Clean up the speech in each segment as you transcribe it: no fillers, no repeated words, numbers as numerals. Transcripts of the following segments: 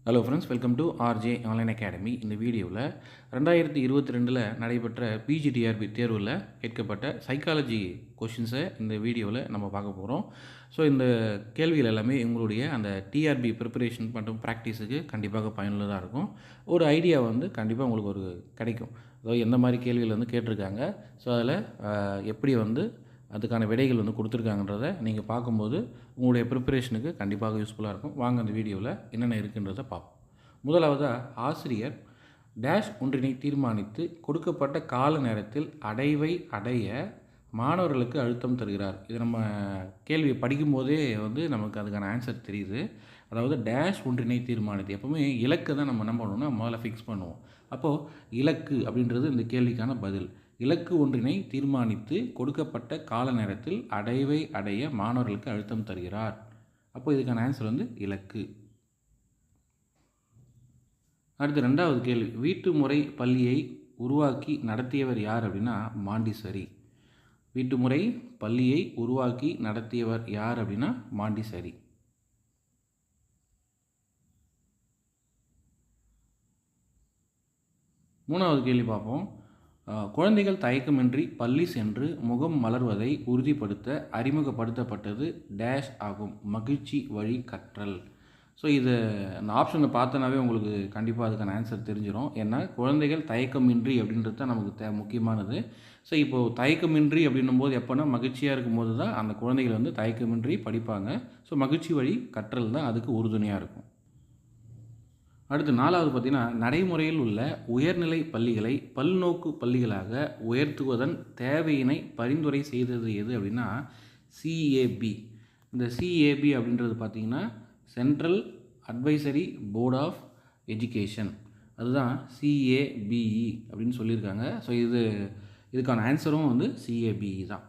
Hello friends, welcome to RJ online academy. இந்த வீடியோவில் 2022 நடைபெற்ற பிஜிடிஆர்பி தேர்வில் கேட்கப்பட்ட சைக்காலஜி கொஷின்ஸை இந்த வீடியோவில் நம்ம பார்க்க போகிறோம். ஸோ இந்த கேள்விகள் எல்லாமே உங்களுடைய அந்த டிஆர்பி ப்ரிப்பரேஷன் மற்றும் ப்ராக்டிஸுக்கு கண்டிப்பாக பயனுள்ளதாக இருக்கும். ஒரு ஐடியா கண்டிப்பாக உங்களுக்கு ஒரு கிடைக்கும். அதாவது எந்த மாதிரி கேள்விகள் கேட்டிருக்காங்க, ஸோ அதில் எப்படி அதுக்கான விடைகள் கொடுத்துருக்காங்கன்றத நீங்கள் பார்க்கும்போது உங்களுடைய ப்ரிப்பரேஷனுக்கு கண்டிப்பாக யூஸ்ஃபுல்லாக இருக்கும். வாங்க அந்த வீடியோவில் என்னென்ன இருக்குன்றதை பார்ப்போம். முதலாவதாக, ஆசிரியர் டேஷ் ஒன்றினை தீர்மானித்து கொடுக்கப்பட்ட கால நேரத்தில் அடைவை அடைய மாணவர்களுக்கு அழுத்தம் தருகிறார். இது நம்ம கேள்வியை படிக்கும்போதே நமக்கு அதுக்கான ஆன்சர் தெரியுது. அதாவது டேஷ் ஒன்றினை தீர்மானித்து, எப்போவுமே இலக்கு தான் நம்ம என்ன பண்ணணும்னா முதல்ல ஃபிக்ஸ் பண்ணுவோம். அப்போது இலக்கு அப்படின்றது இந்த கேள்விக்கான பதில். இலக்கு ஒன்றினை தீர்மானித்து கொடுக்கப்பட்ட கால நேரத்தில் அடைவை அடைய மாணவர்களுக்கு அழுத்தம் தருகிறார். அப்போ இதுக்கான ஆன்சர் இலக்கு. அடுத்து ரெண்டாவது கேள்வி, வீட்டு முறை பள்ளியை உருவாக்கி நடத்தியவர் யார் அப்படின்னா மாண்டிசரி. வீட்டு முறை பள்ளியை உருவாக்கி நடத்தியவர் யார் அப்படின்னா மாண்டிசரி. மூணாவது கேள்வி பார்ப்போம். குழந்தைகள் தயக்கமின்றி பள்ளி சென்று முகம் மலர்வதை உறுதிப்படுத்த அறிமுகப்படுத்தப்பட்டது டேஷ் ஆகும். மகிழ்ச்சி வழி கற்றல். ஸோ இது அந்த ஆப்ஷனை பார்த்தனாவே உங்களுக்கு கண்டிப்பாக அதுக்கான ஆன்சர் தெரிஞ்சிடும். ஏன்னா குழந்தைகள் தயக்கமின்றி அப்படின்றது தான் நமக்கு முக்கியமானது. ஸோ இப்போது தயக்கமின்றி அப்படின்னும் போது எப்போனா மகிழ்ச்சியாக இருக்கும்போது தான் அந்த குழந்தைகள் தயக்கமின்றி படிப்பாங்க. ஸோ மகிழ்ச்சி வழி கற்றல் தான் அதுக்கு உறுதுணையாக இருக்கும். அடுத்து நாலாவது பார்த்திங்கன்னா, நடைமுறையில் உள்ள உயர்நிலை பள்ளிகளை பல்நோக்கு பள்ளிகளாக உயர்த்துவதன் தேவையினை பரிந்துரை செய்தது எது அப்படின்னா சிஏபி. இந்த சிஏபி அப்படின்றது பார்த்திங்கன்னா central advisory board of education, அதுதான் சிஏபிஇ அப்படின்னு சொல்லியிருக்காங்க. ஸோ இதுக்கான ஆன்சரும் சிஏபிஇ தான்.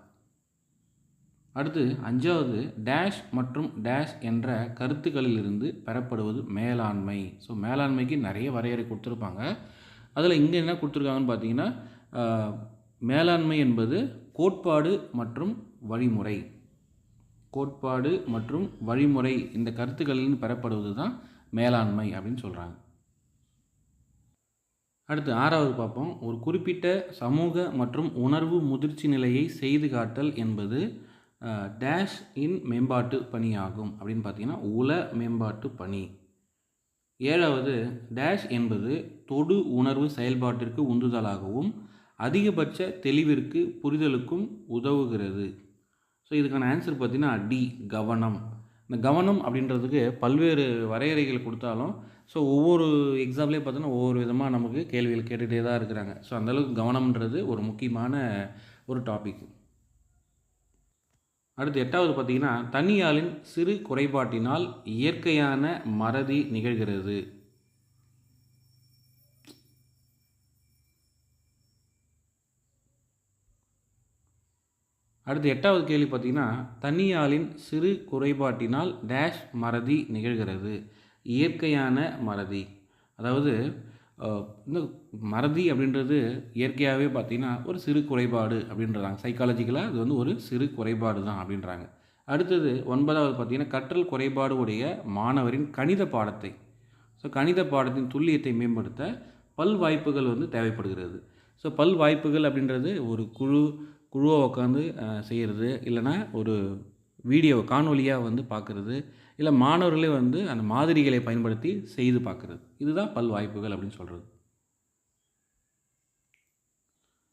அடுத்து அஞ்சாவது, டேஷ் மற்றும் டேஷ் என்ற கருத்துக்களிலிருந்து பெறப்படுவது மேலாண்மை. ஸோ மேலாண்மைக்கு நிறைய வரையறை கொடுத்துருப்பாங்க. அதில் இங்கே என்ன கொடுத்துருக்காங்கன்னு பார்த்தீங்கன்னா, மேலாண்மை என்பது கோட்பாடு மற்றும் வழிமுறை. கோட்பாடு மற்றும் வழிமுறை இந்த கருத்துக்களிலிருந்து பெறப்படுவது தான் மேலாண்மை அப்படின்னு சொல்கிறாங்க. அடுத்து ஆறாவது பார்ப்போம். ஒரு குறிப்பிட்ட சமூக மற்றும் உணர்வு முதிர்ச்சி நிலையை செய்து காட்டல் என்பது டேஷ் இன் மேம்பாட்டு பணியாகும் அப்படின்னு பார்த்தீங்கன்னா உள மேம்பாட்டு பணி. ஏழாவது, டேஷ் என்பது தொடு உணர்வு செயல்பாட்டிற்கு உந்துதலாகவும் அதிகபட்ச தெளிவிற்கு புரிதலுக்கும் உதவுகிறது. ஸோ இதுக்கான ஆன்சர் பார்த்தீங்கன்னா டி, கவனம். இந்த கவனம் அப்படின்றதுக்கு பல்வேறு வரையறைகள் கொடுத்தாலும் ஸோ ஒவ்வொரு எக்ஸாம்லேயே பார்த்தோன்னா ஒவ்வொரு விதமாக நமக்கு கேள்விகள் கேட்டுகிட்டே தான் இருக்கிறாங்க. ஸோ அந்தளவுக்கு கவனம்ன்றது ஒரு முக்கியமான ஒரு டாபிக். அடுத்து எட்டாவது பார்த்தீங்கன்னா, தனியாளின் சிறு குறைபாட்டினால் இயற்கையான மறதி நிகழ்கிறது. அடுத்து எட்டாவது கேள்வி பார்த்தீங்கன்னா, தனியாளின் சிறு குறைபாட்டினால் டேஷ் மறதி நிகழ்கிறது. இயற்கையான மறதி. அதாவது இந்த மறதி அப்படின்றது இயற்கையாகவே பார்த்திங்கன்னா ஒரு சிறு குறைபாடு அப்படின்றாங்க. சைக்காலஜிக்கலாக அது ஒரு சிறு குறைபாடு தான் அப்படின்றாங்க. அடுத்தது 9வது பார்த்திங்கன்னா, கற்றல் குறைபாடு உடைய மாணவரின் கணித பாடத்தை, ஸோ கணித பாடத்தின் துல்லியத்தை மேம்படுத்த பல் வாய்ப்புகள் தேவைப்படுகிறது. ஸோ பல் வாய்ப்புகள் அப்படின்றது ஒரு குழுவை உட்காந்து செய்கிறது, இல்லைனா ஒரு வீடியோ காணொலியாக பார்க்குறது, இல்லை மாணவர்களே அந்த மாதிரிகளை பயன்படுத்தி செய்து பார்க்குறது. இதுதான் பல் வாய்ப்புகள் அப்படின்னு சொல்கிறது.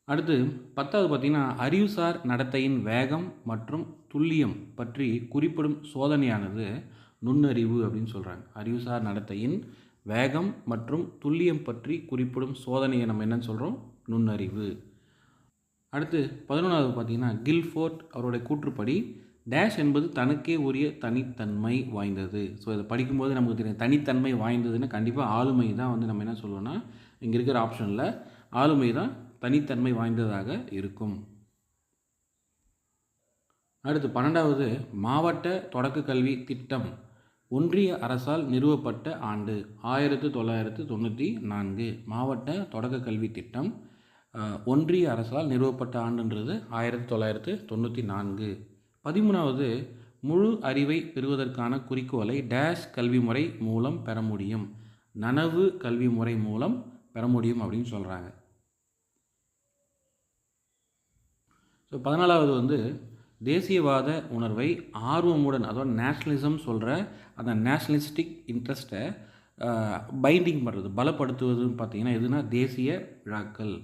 அடுத்து 10வது பார்த்திங்கன்னா, அறிவுசார் நடத்தையின் வேகம் மற்றும் துல்லியம் பற்றி குறிப்பிடும் சோதனையானது நுண்ணறிவு அப்படின்னு சொல்கிறாங்க. அறிவுசார் நடத்தையின் வேகம் மற்றும் துல்லியம் பற்றி குறிப்பிடும் சோதனையை நம்ம என்னன்னு சொல்கிறோம்? நுண்ணறிவு. அடுத்து 11வது பார்த்திங்கன்னா, கில்ஃபோர்ட் அவருடைய கூற்றுப்படி டேஷ் என்பது தனக்கே உரிய தனித்தன்மை வாய்ந்தது. ஸோ இதை படிக்கும்போது நமக்கு தெரியும் தனித்தன்மை வாய்ந்ததுன்னு கண்டிப்பாக ஆளுமை தான் நம்ம என்ன சொல்லுவோன்னா, இங்கே இருக்கிற ஆப்ஷனில் ஆளுமை தான் தனித்தன்மை வாய்ந்ததாக இருக்கும். அடுத்து 12வது, மாவட்ட தொடக்க கல்வி திட்டம் ஒன்றிய அரசால் நிறுவப்பட்ட ஆண்டு 1994. மாவட்ட தொடக்க கல்வி திட்டம் ஒன்றிய அரசால் நிறுவப்பட்ட ஆண்டுன்றது 1994. 13வது, முழு அறிவை பெறுவதற்கான குறிக்கோளை டேஷ் கல்வி முறை மூலம் பெற முடியும். நனவு கல்வி முறை மூலம் பெற முடியும் அப்படின்னு சொல்கிறாங்க. ஸோ 14வது வந்து தேசியவாத உணர்வை ஆர்வமுடன், அதாவது நேஷ்னலிசம் சொல்கிற அந்த நேஷ்னலிஸ்டிக் இன்ட்ரெஸ்ட்டை பைண்டிங் பண்ணுறது, பலப்படுத்துவதுன்னு பார்த்தீங்கன்னா எதுனா தேசிய விழாக்கள்.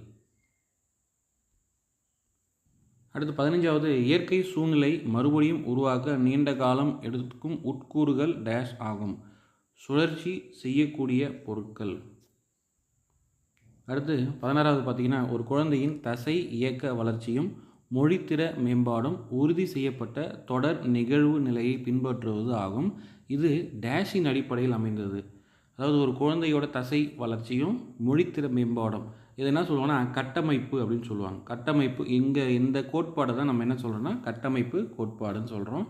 அடுத்து 15வது இயற்கை சூழ்நிலை மறுபடியும் உருவாக்க நீண்ட காலம் எடுக்கும் உட்கூறுகள் டேஷ் ஆகும். சுழற்சி செய்யக்கூடிய பொருட்கள். அடுத்து 16வது பார்த்தீங்கன்னா ஒரு குழந்தையின் தசை இயக்க வளர்ச்சியும் மொழித்திற மேம்பாடும் உறுதி செய்யப்பட்ட தொடர் நிகழ்வு நிலையை பின்பற்றுவது ஆகும். இது டேஷின் அடிப்படையில் அமைந்தது. அதாவது ஒரு குழந்தையோட தசை வளர்ச்சியும் மொழித்திற மேம்பாடும், இது என்ன சொல்லுவாங்கன்னா கட்டமைப்பு அப்படின்னு சொல்லுவாங்க. கட்டமைப்பு, இங்கே இந்த கோட்பாடை தான் நம்ம என்ன சொல்கிறோன்னா கட்டமைப்பு கோட்பாடுன்னு சொல்கிறோம்.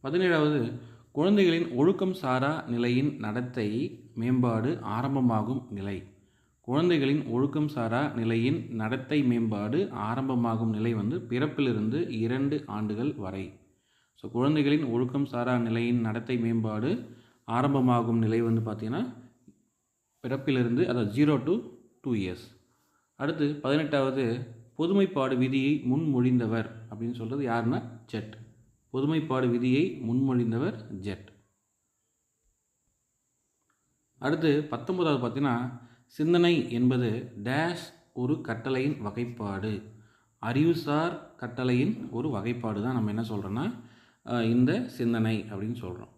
17வது குழந்தைகளின் ஒழுக்கம் சாரா நிலையின் நடத்தை மேம்பாடு ஆரம்பமாகும் நிலை. குழந்தைகளின் ஒழுக்கம் சாரா நிலையின் நடத்தை மேம்பாடு ஆரம்பமாகும் நிலை வந்து பிறப்பிலிருந்து 2 ஆண்டுகள் வரை. ஸோ குழந்தைகளின் ஒழுக்கம் சாரா நிலையின் நடத்தை மேம்பாடு ஆரம்பமாகும் நிலை வந்து பார்த்திங்கன்னா பிறப்பிலிருந்து, அதாவது 0 to 2 years. அடுத்து 18வது பொதுமைப்பாடு விதியை முன்மொழிந்தவர் அப்படின்னு சொல்கிறது யாருன்னா ஜெட். பொதுமைப்பாடு விதியை முன்மொழிந்தவர் ஜெட். அடுத்து 19வது பார்த்தீங்கன்னா சிந்தனை என்பது டேஷ் ஒரு கட்டளையின் வகைப்பாடு. அறிவுசார் கட்டளையின் ஒரு வகைப்பாடு தான் நம்ம என்ன சொல்கிறோன்னா இந்த சிந்தனை அப்படின்னு சொல்கிறோம்.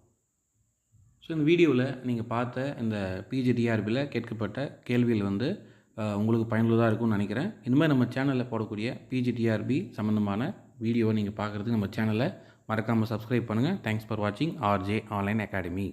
ஸோ இந்த வீடியோவில் நீங்கள் பார்த்த இந்த பிஜிடிஆர்பியில் கேட்கப்பட்ட கேள்விகள் வந்து உங்களுக்கு பயனுள்ளதாக இருக்கும்னு நினைக்கிறேன். இனிமேல் நம்ம சேனலில் போடக்கூடிய பிஜிடிஆர்பி சம்மந்தமான வீடியோவை நீங்கள் பார்க்குறதுக்கு நம்ம சேனலை மறக்காமல் சப்ஸ்கிரைப் பண்ணுங்கள். தேங்க்ஸ் ஃபார் வாட்சிங் ஆர்ஜே ஆன்லைன் அகாடமி.